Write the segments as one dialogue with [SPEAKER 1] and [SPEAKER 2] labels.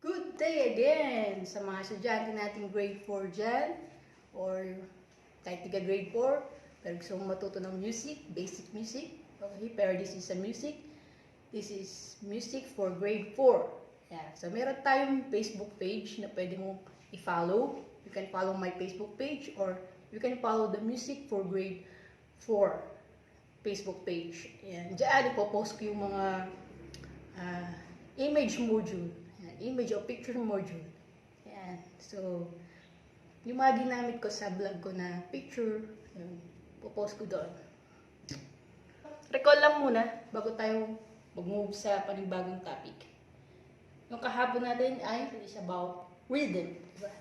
[SPEAKER 1] Good day again sa mga estudyante nating grade 4 dyan or kahit tiga grade 4 pero gusto mong matuto ng music, basic music. Okay, pero this is a music. This is music for grade 4. Yeah. So meron tayong Facebook page na pwede mong i-follow. You can follow my Facebook page or you can follow the music for grade 4 Facebook page. Yan. Diyan ipopost ko yung mga image module. Image o picture module. Yan. So, yung mga ginamit ko sa vlog ko na picture, yun, popost ko doon. Recall lang muna bago tayo mag-move sa panibagong topic. Yung kahapon natin ay is about rhythm. Diba?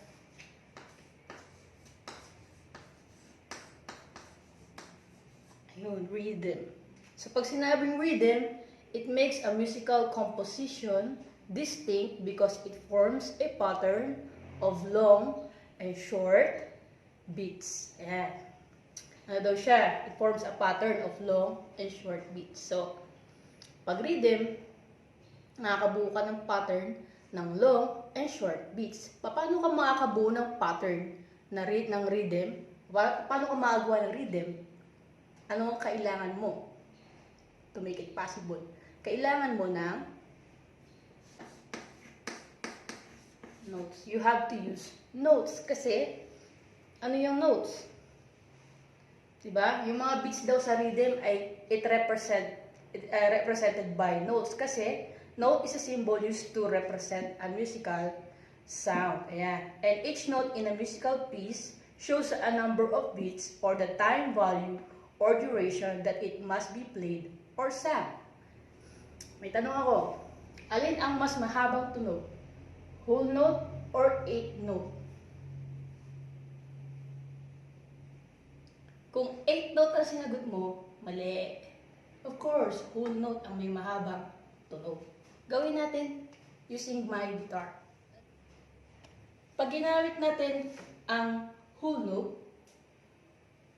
[SPEAKER 1] Ayun, rhythm. So, pag sinabing rhythm, it makes a musical composition distinct because it forms a pattern of long and short beats. Ayan. Ano daw siya? It forms a pattern of long and short beats. So, pag rhythm, nakakabuo ka ng pattern ng long and short beats. Paano ka makakabuo ng pattern ng rhythm? Paano ka makagawa ng rhythm? Ano ang kailangan mo to make it possible? Kailangan mo ng notes. You have to use notes kasi ano yung notes? Diba? Yung mga beats daw sa rhythm ay represented by notes kasi note is a symbol used to represent a musical sound. Ayan. And each note in a musical piece shows a number of beats or the time value or duration that it must be played or sung. May tanong ako, alin ang mas mahabang tunog? Whole note or eighth note? Kung eighth note ang sinagot mo, mali. Of course, whole note ang may mahabang tunog. Gawin natin using my guitar. Pag ginamit natin ang whole note,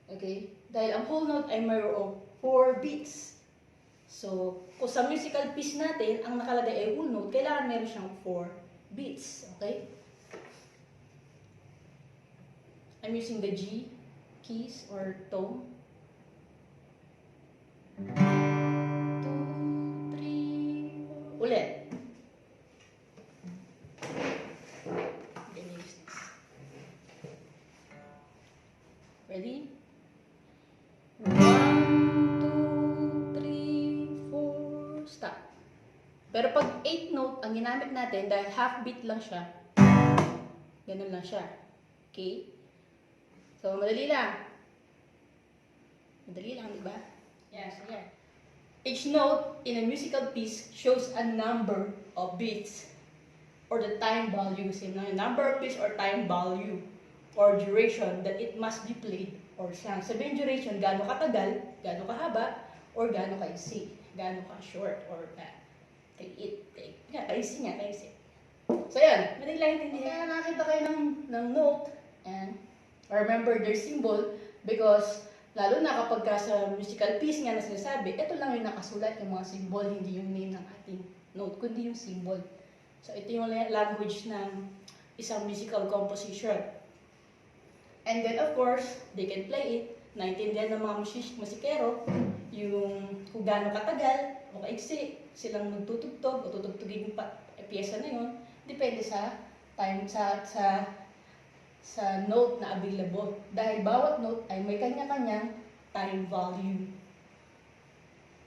[SPEAKER 1] okay, dahil ang whole note ay mayroong 4 beats. So, kung sa musical piece natin, ang nakalagay ay whole note, kailangan meron siyang 4 beats, okay? I'm using the G keys or tone. 2, 3, 4. Ulit. Ready? 1, 2, 3, 4, stop. Pero pag 8th note ang ginamit natin, dahil half beat lang siya, ganun lang siya. Okay? So, madali lang. Madali lang, di ba? Yes, yeah. Each note in a musical piece shows a number of beats or the time value. Number of beats or time value or duration that it must be played or sung. Sabihin duration, gaano katagal, gaano kahaba, or gaano kaisi, gaano ka short, or kaisi nga. So yan, madali lang intindihan. Nakakita kayo ng note and remember their symbol because lalo na kapag sa musical piece nga na sinasabi, ito lang yung nakasulat, yung mga symbol, hindi yung name ng ating note, kundi yung symbol. So ito yung language ng isang musical composition. And then of course, they can play it. Naintindihan ng mga musikero yung kung gaano katagal o kaiksi silang magtutugtog o tutugtugin yung piyesa na yun. Depende sa time, sa note na available. Dahil bawat note ay may kanya-kanyang time value.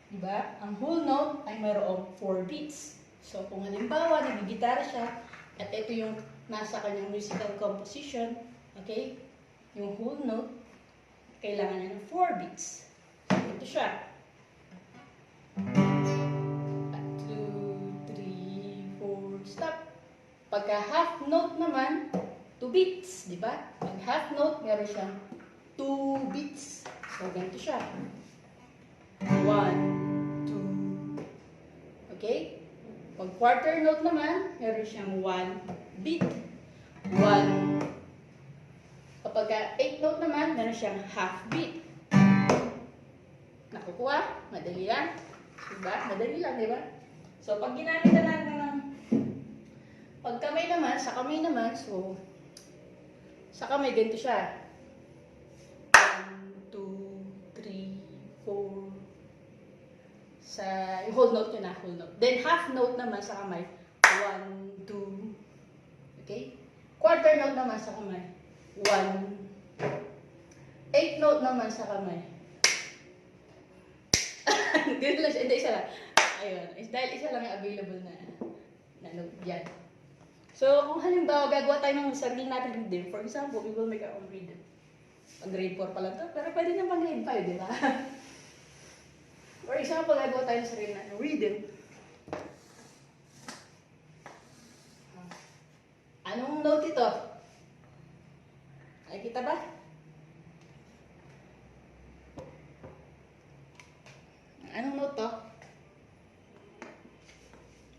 [SPEAKER 1] Diba? Ang whole note ay mayroong 4 beats. So kung halimbawa nagigitara siya at ito yung nasa kanyang musical composition, okay? Yung whole note, kailangan niya ng 4 beats. So, ito siya. 2, 3, 4, stop. Pagka half note naman, 2 beats, di ba? Pag half note, meron siyang 2 beats. So, ganito siya. 1, 2. Okay? Pag quarter note naman, meron siyang 1 beat. 1. Kapag 8th note naman, meron siyang half beat. Nakukuha? Madali lang. Diba? Madali lang, diba? So, pag ginamit na lang Pag kamay naman, sa kamay naman, so, sa kamay, ganito siya. 1, 2, 3, 4. Sa, yung whole note yun na, whole note. Then, half note naman sa kamay. 1, 2. Okay? Quarter note naman sa kamay. 1. Eighth note naman sa kamay. Ganun lang siya. Hindi, isa lang. Ayun. Dahil isa lang yung available na note. Yan. So, kung halimbawa gagawa tayo ng sarili natin rhythm, for example, we will make our own rhythm. Pag grade 4 pa lang to, pero pwede na pang grade 5, di ba? For example, gagawa tayo ng sarili natin rhythm. Anong note ito? Nakikita ba? Anong note to?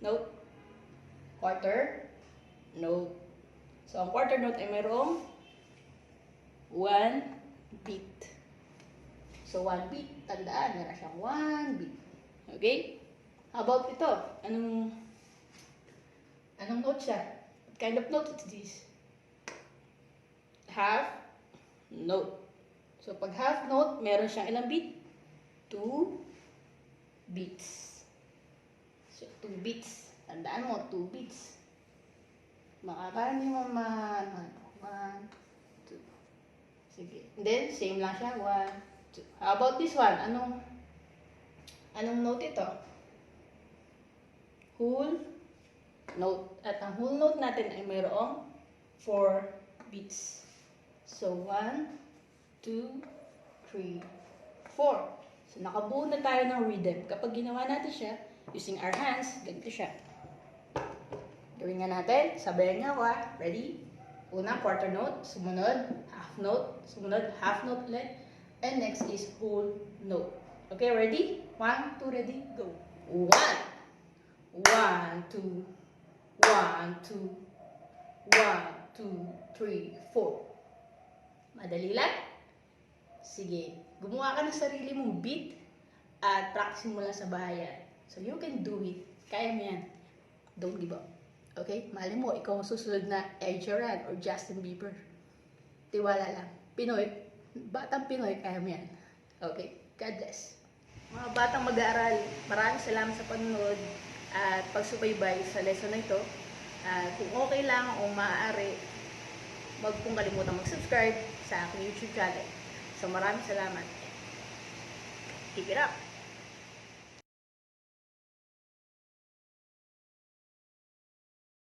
[SPEAKER 1] Note? Quarter? Note. So, ang quarter note ay mayroong 1 beat. So, 1 beat. Tandaan, meron siyang 1 beat. Okay? How about ito? Anong note siya? What kind of note is this? Half note. So, pag half note, meron siyang ilang beat? 2 beats. So, 2 beats. Tandaan mo, 2 beats. Makakaroon mo 1, 2. Sige. And then, same lang siya. 1, 2. How about this one? Anong note ito? Whole note. At ang whole note natin ay mayroong 4 beats. So, 1, 2, 3, 4. So, nakabuo na tayo ng rhythm. Kapag ginawa natin siya, using our hands, ganito siya. Gawin nga natin. Sabayan niyo ako ha. Ready? Una, quarter note. Sumunod, half note. Sumunod, half note ulit. And next is whole note. Okay, ready? 1, 2, ready? Go. 1, 1, 2, 1, 2, 1, 2, 3, 4. Madali lang? Sige. Gumawa ka ng sarili mong beat at practice mo lang sa bahay. So, you can do it. Kaya mo yan. Don't give up. Okay? Mali mo, ikaw ang susunod na Ed Sheeran or Justin Bieber. Tiwala lang. Pinoy, batang Pinoy, kaya mo yan. Okay? God bless. Mga batang mag-aaral, maraming salamat sa panonood at pagsubaybay sa lesson na ito. Kung okay lang o maaari, huwag pong kalimutan mag-subscribe sa aking YouTube channel. So maraming salamat. Keep it up!